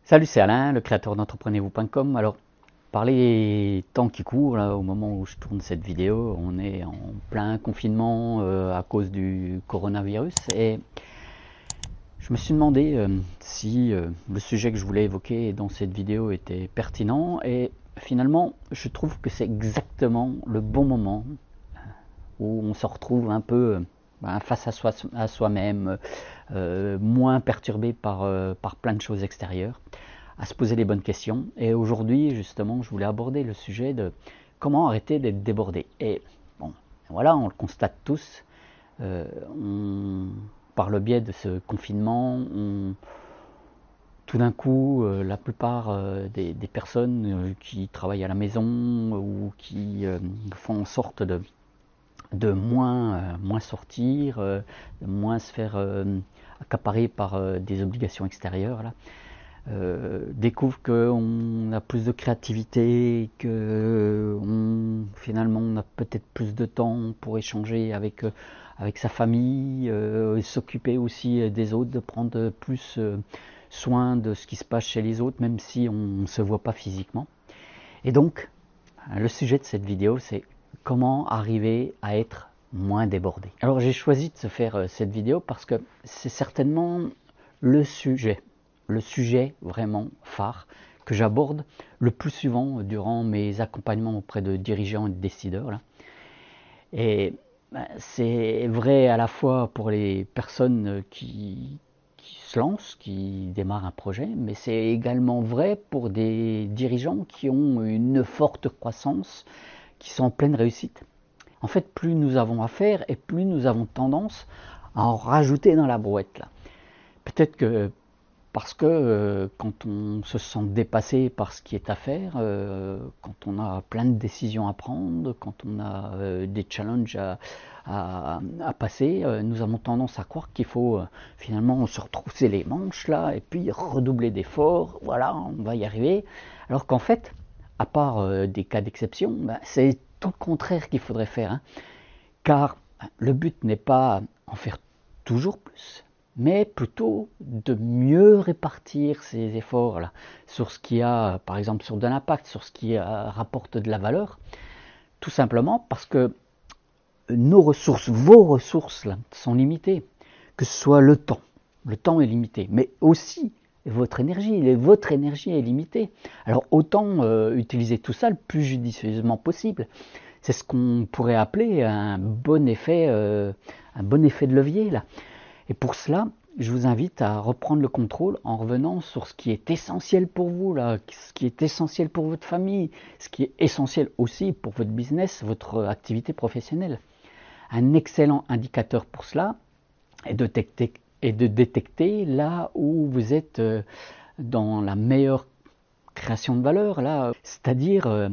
Salut, c'est Alain, le créateur d'entreprenez-vous.com. Alors, par les temps qui courent, là, au moment où je tourne cette vidéo, on est en plein confinement à cause du coronavirus. Et je me suis demandé si le sujet que je voulais évoquer dans cette vidéo était pertinent. Et finalement, je trouve que c'est exactement le bon moment où on se retrouve un peu face à soi-même, moins perturbé par plein de choses extérieures, à se poser les bonnes questions. Et aujourd'hui, justement, je voulais aborder le sujet de comment arrêter d'être débordé. Et bon, voilà, on le constate tous. Par le biais de ce confinement, tout d'un coup, la plupart des personnes qui travaillent à la maison ou qui font en sorte de moins sortir, de moins se faire accaparer par des obligations extérieures, là, découvre qu'on a plus de créativité, que finalement on a peut-être plus de temps pour échanger avec sa famille, s'occuper aussi des autres, de prendre plus soin de ce qui se passe chez les autres, même si on ne se voit pas physiquement. Et donc, le sujet de cette vidéo, c'est comment arriver à être moins débordé. Alors j'ai choisi de se faire cette vidéo parce que c'est certainement le sujet vraiment phare que j'aborde le plus souvent durant mes accompagnements auprès de dirigeants et de décideurs. Là. Et c'est vrai à la fois pour les personnes qui se lancent, qui démarrent un projet, mais c'est également vrai pour des dirigeants qui ont une forte croissance, qui sont en pleine réussite. En fait, plus nous avons à faire et plus nous avons tendance à en rajouter dans la brouette. Là. Peut-être que parce que quand on se sent dépassé par ce qui est à faire, quand on a plein de décisions à prendre, quand on a des challenges à passer, nous avons tendance à croire qu'il faut finalement se retrousser les manches là et puis redoubler d'efforts, voilà, on va y arriver. Alors qu'en fait, à part des cas d'exception, c'est tout le contraire qu'il faudrait faire. Hein. Car le but n'est pas en faire toujours plus, mais plutôt de mieux répartir ces efforts-là sur ce qui a, par exemple, sur de l'impact, sur ce qui rapporte de la valeur, tout simplement parce que nos ressources, vos ressources là, sont limitées, que ce soit le temps est limité, mais aussi votre énergie est limitée. Alors autant utiliser tout ça le plus judicieusement possible. C'est ce qu'on pourrait appeler un bon effet de levier là. Et pour cela, je vous invite à reprendre le contrôle en revenant sur ce qui est essentiel pour vous, là, ce qui est essentiel pour votre famille, ce qui est essentiel aussi pour votre business, votre activité professionnelle. Un excellent indicateur pour cela est de détecter là où vous êtes dans la meilleure création de valeur, là, c'est-à-dire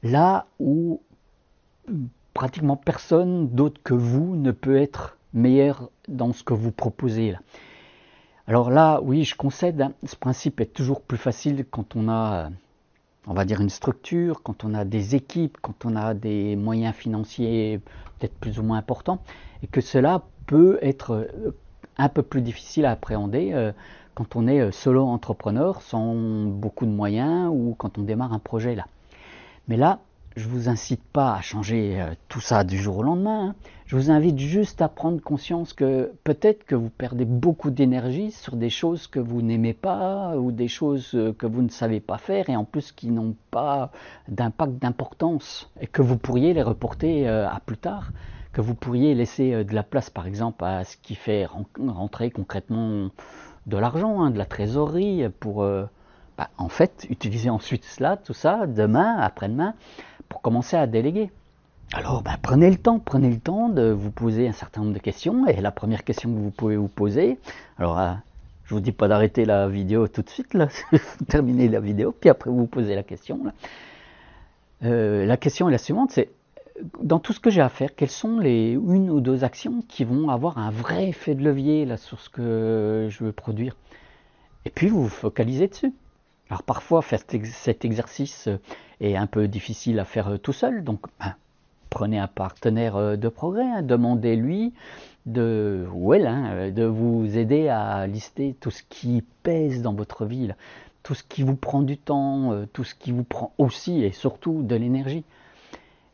là où pratiquement personne d'autre que vous ne peut être meilleur dans ce que vous proposez. Là. Alors là, oui, je concède, hein, ce principe est toujours plus facile quand on a, on va dire, une structure, quand on a des équipes, quand on a des moyens financiers peut-être plus ou moins importants, et que cela peut être un peu plus difficile à appréhender quand on est solo entrepreneur, sans beaucoup de moyens, ou quand on démarre un projet là. Mais là, je ne vous incite pas à changer tout ça du jour au lendemain. Hein. Je vous invite juste à prendre conscience que peut-être que vous perdez beaucoup d'énergie sur des choses que vous n'aimez pas ou des choses que vous ne savez pas faire et en plus qui n'ont pas d'impact, d'importance et que vous pourriez les reporter à plus tard, que vous pourriez laisser de la place par exemple à ce qui fait rentrer concrètement de l'argent, hein, de la trésorerie pour en fait utiliser ensuite cela, tout ça, demain, après-demain, pour commencer à déléguer. Alors prenez le temps de vous poser un certain nombre de questions. Et la première question que vous pouvez vous poser, alors je vous dis pas d'arrêter la vidéo tout de suite, là, terminez la vidéo, puis après vous posez la question. Là. La question est la suivante, c'est dans tout ce que j'ai à faire, quelles sont les une ou deux actions qui vont avoir un vrai effet de levier là, sur ce que je veux produire. Et puis vous vous focalisez dessus. Alors parfois faire cet exercice est un peu difficile à faire tout seul, donc prenez un partenaire de progrès, hein, demandez-lui ou elle de vous aider à lister tout ce qui pèse dans votre vie. Là. tout ce qui vous prend du temps, tout ce qui vous prend aussi et surtout de l'énergie.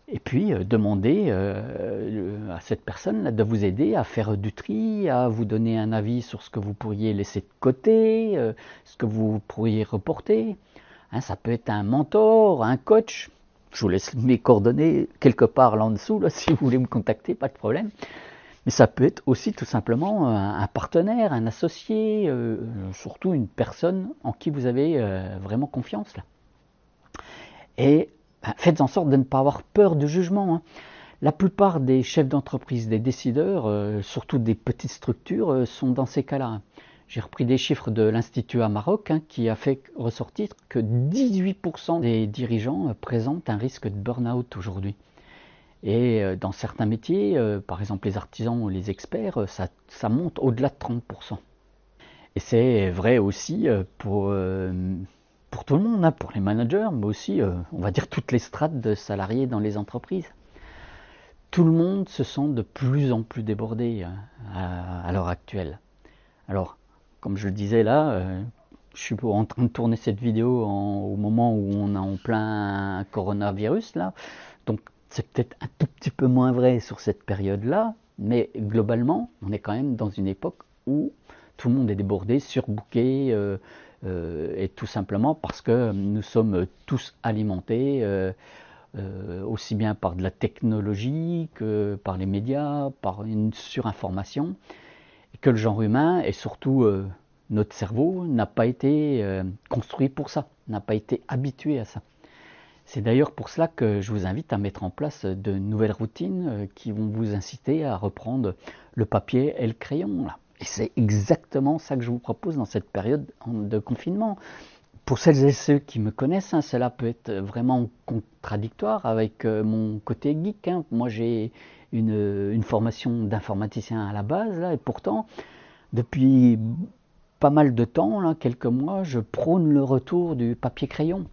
Et puis demander à cette personne là, de vous aider à faire du tri, à vous donner un avis sur ce que vous pourriez laisser de côté, ce que vous pourriez reporter. Hein, ça peut être un mentor, un coach. Je vous laisse mes coordonnées quelque part là en dessous, là, si vous voulez me contacter, pas de problème. Mais ça peut être aussi tout simplement un partenaire, un associé, surtout une personne en qui vous avez vraiment confiance. Là. Et faites en sorte de ne pas avoir peur du jugement. Hein. La plupart des chefs d'entreprise, des décideurs, surtout des petites structures, sont dans ces cas-là. Hein. J'ai repris des chiffres de l'Institut à Maroc qui a fait ressortir que 18% des dirigeants présentent un risque de burn-out aujourd'hui. Et dans certains métiers, par exemple les artisans ou les experts, ça monte au-delà de 30%. Et c'est vrai aussi pour tout le monde, hein, pour les managers, mais aussi, on va dire, toutes les strates de salariés dans les entreprises. Tout le monde se sent de plus en plus débordé à l'heure actuelle. Alors, comme je le disais là, je suis en train de tourner cette vidéo au moment où on est en plein coronavirus, là. Donc, c'est peut-être un tout petit peu moins vrai sur cette période-là, mais globalement, on est quand même dans une époque où tout le monde est débordé, surbooké, et tout simplement parce que nous sommes tous alimentés aussi bien par de la technologie que par les médias, par une surinformation, et que le genre humain et surtout notre cerveau n'a pas été construit pour ça, n'a pas été habitué à ça. C'est d'ailleurs pour cela que je vous invite à mettre en place de nouvelles routines qui vont vous inciter à reprendre le papier et le crayon. Là. Et c'est exactement ça que je vous propose dans cette période de confinement. Pour celles et ceux qui me connaissent, hein, cela peut être vraiment contradictoire avec mon côté geek. Hein. Moi, j'ai une formation d'informaticien à la base, là, et pourtant, depuis pas mal de temps, là, quelques mois, je prône le retour du papier-crayon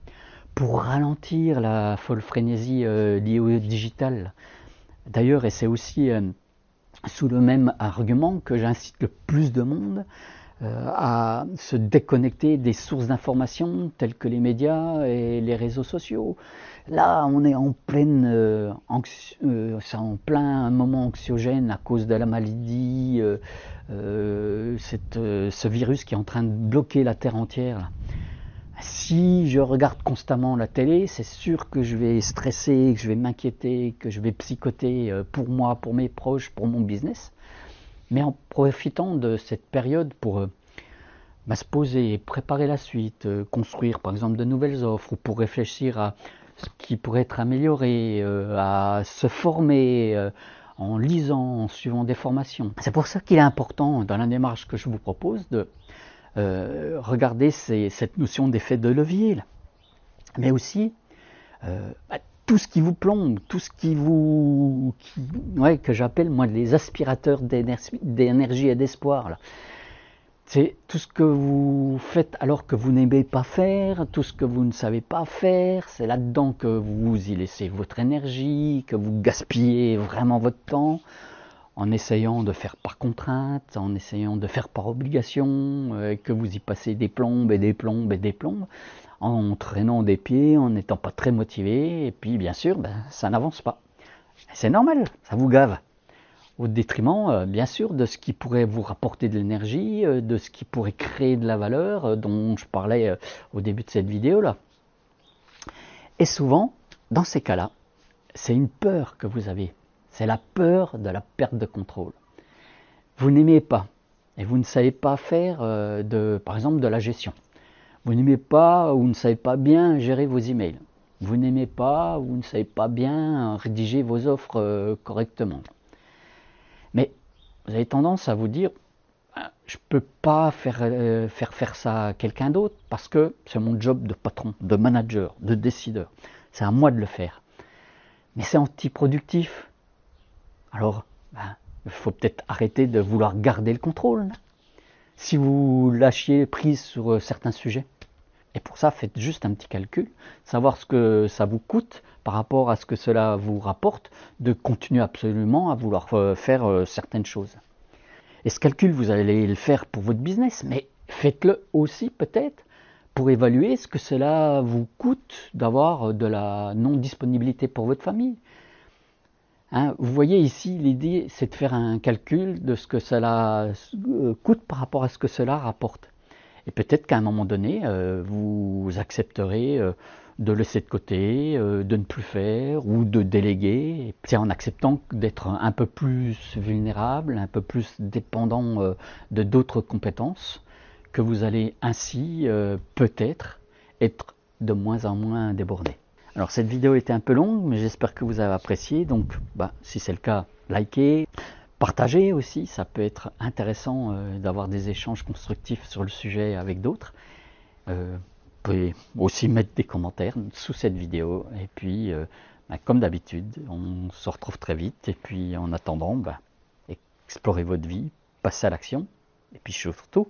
pour ralentir la folle frénésie liée au digital. D'ailleurs, et c'est aussi sous le même argument que j'incite le plus de monde à se déconnecter des sources d'information telles que les médias et les réseaux sociaux. Là, on est en plein moment anxiogène à cause de la maladie, ce virus qui est en train de bloquer la Terre entière. Là. Si je regarde constamment la télé, c'est sûr que je vais stresser, que je vais m'inquiéter, que je vais psychoter pour moi, pour mes proches, pour mon business. Mais en profitant de cette période pour se poser, préparer la suite, construire par exemple de nouvelles offres, ou pour réfléchir à ce qui pourrait être amélioré, à se former en lisant, en suivant des formations. C'est pour ça qu'il est important dans la démarche que je vous propose de regarder cette notion d'effet de levier, là. Mais aussi tout ce qui vous plombe, tout ce que j'appelle moi les aspirateurs d'énergie et d'espoir. Là. C'est tout ce que vous faites alors que vous n'aimez pas faire, tout ce que vous ne savez pas faire, c'est là-dedans que vous y laissez votre énergie, que vous gaspillez vraiment votre temps, en essayant de faire par contrainte, en essayant de faire par obligation, que vous y passez des plombes et des plombes et des plombes, en traînant des pieds, en n'étant pas très motivé, et puis bien sûr, ça n'avance pas. C'est normal, ça vous gave. Au détriment, bien sûr, de ce qui pourrait vous rapporter de l'énergie, de ce qui pourrait créer de la valeur, dont je parlais au début de cette vidéo-là. Et souvent, dans ces cas-là, c'est une peur que vous avez. C'est la peur de la perte de contrôle. Vous n'aimez pas, et vous ne savez pas faire, par exemple, de la gestion. Vous n'aimez pas ou ne savez pas bien gérer vos emails. Vous n'aimez pas ou ne savez pas bien rédiger vos offres correctement. Mais vous avez tendance à vous dire, je ne peux pas faire ça à quelqu'un d'autre parce que c'est mon job de patron, de manager, de décideur. C'est à moi de le faire. Mais c'est antiproductif. Alors, il faut peut-être arrêter de vouloir garder le contrôle. Si vous lâchiez prise sur certains sujets. Et pour ça, faites juste un petit calcul, savoir ce que ça vous coûte par rapport à ce que cela vous rapporte, de continuer absolument à vouloir faire certaines choses. Et ce calcul, vous allez le faire pour votre business, mais faites-le aussi peut-être pour évaluer ce que cela vous coûte d'avoir de la non-disponibilité pour votre famille. Hein, vous voyez ici, l'idée, c'est de faire un calcul de ce que cela coûte par rapport à ce que cela rapporte. Et peut-être qu'à un moment donné, vous accepterez de laisser de côté, de ne plus faire ou de déléguer. C'est en acceptant d'être un peu plus vulnérable, un peu plus dépendant de d'autres compétences, que vous allez ainsi peut-être être de moins en moins débordé. Alors cette vidéo était un peu longue, mais j'espère que vous avez apprécié. Donc si c'est le cas, likez, partagez aussi, ça peut être intéressant d'avoir des échanges constructifs sur le sujet avec d'autres. Vous pouvez aussi mettre des commentaires sous cette vidéo. Et puis, comme d'habitude, on se retrouve très vite. Et puis en attendant, explorez votre vie, passez à l'action. Et puis surtout,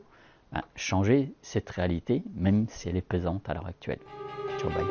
changez cette réalité, même si elle est pesante à l'heure actuelle. Ciao, bye.